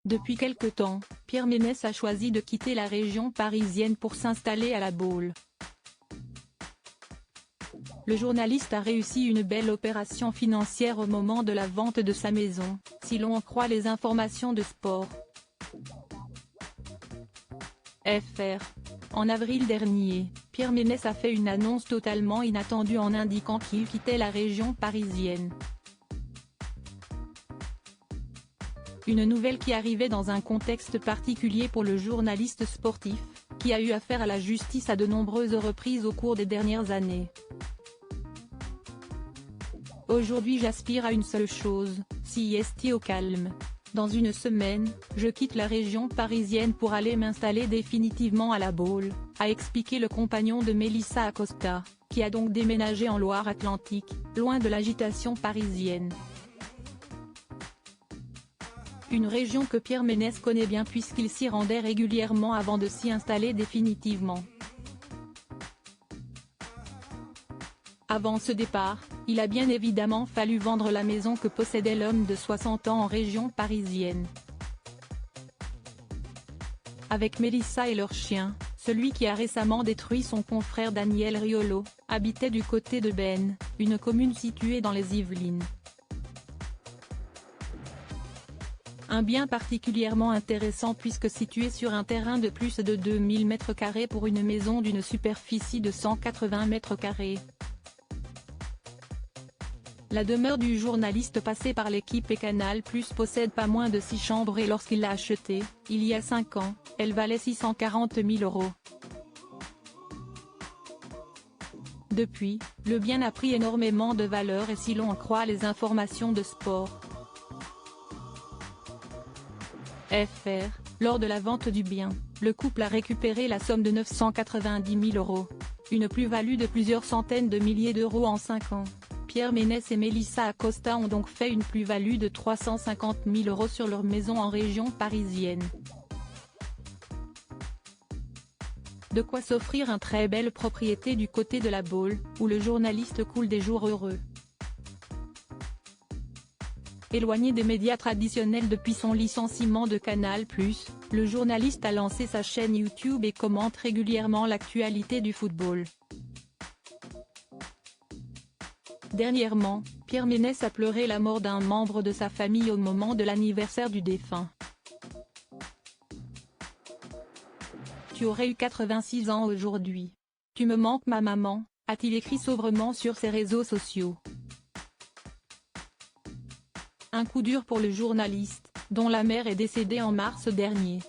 Depuis quelque temps, Pierre Ménès a choisi de quitter la région parisienne pour s'installer à La Baule. Le journaliste a réussi une belle opération financière au moment de la vente de sa maison, si l'on en croit les informations de Sport. FR. En avril dernier, Pierre Ménès a fait une annonce totalement inattendue en indiquant qu'il quittait la région parisienne. Une nouvelle qui arrivait dans un contexte particulier pour le journaliste sportif, qui a eu affaire à la justice à de nombreuses reprises au cours des dernières années. Aujourd'hui j'aspire à une seule chose, s'y rester au calme. Dans une semaine, je quitte la région parisienne pour aller m'installer définitivement à La Baule, a expliqué le compagnon de Melissa Acosta, qui a donc déménagé en Loire-Atlantique, loin de l'agitation parisienne. Une région que Pierre Ménès connaît bien puisqu'il s'y rendait régulièrement avant de s'y installer définitivement. Avant ce départ, il a bien évidemment fallu vendre la maison que possédait l'homme de 60 ans en région parisienne. Avec Melissa et leur chien, celui qui a récemment détruit son confrère Daniel Riolo, habitait du côté de Bennes, une commune située dans les Yvelines. Un bien particulièrement intéressant puisque situé sur un terrain de plus de 2000 m² pour une maison d'une superficie de 180 m². La demeure du journaliste passé par l'équipe et Canal+ possède pas moins de 6 chambres et lorsqu'il l'a achetée, il y a 5 ans, elle valait 640 000 €. Depuis, le bien a pris énormément de valeur et si l'on en croit les informations de Sport. FR, lors de la vente du bien, le couple a récupéré la somme de 990 000 €, une plus-value de plusieurs centaines de milliers d'euros en 5 ans. Pierre Ménès et Melissa Acosta ont donc fait une plus-value de 350 000 € sur leur maison en région parisienne. De quoi s'offrir une très belle propriété du côté de La Baule, où le journaliste coule des jours heureux. Éloigné des médias traditionnels depuis son licenciement de Canal+, le journaliste a lancé sa chaîne YouTube et commente régulièrement l'actualité du football. Dernièrement, Pierre Ménès a pleuré la mort d'un membre de sa famille au moment de l'anniversaire du défunt. Tu aurais eu 86 ans aujourd'hui. Tu me manques ma maman, a-t-il écrit sobrement sur ses réseaux sociaux. Un coup dur pour le journaliste, dont la mère est décédée en mars dernier.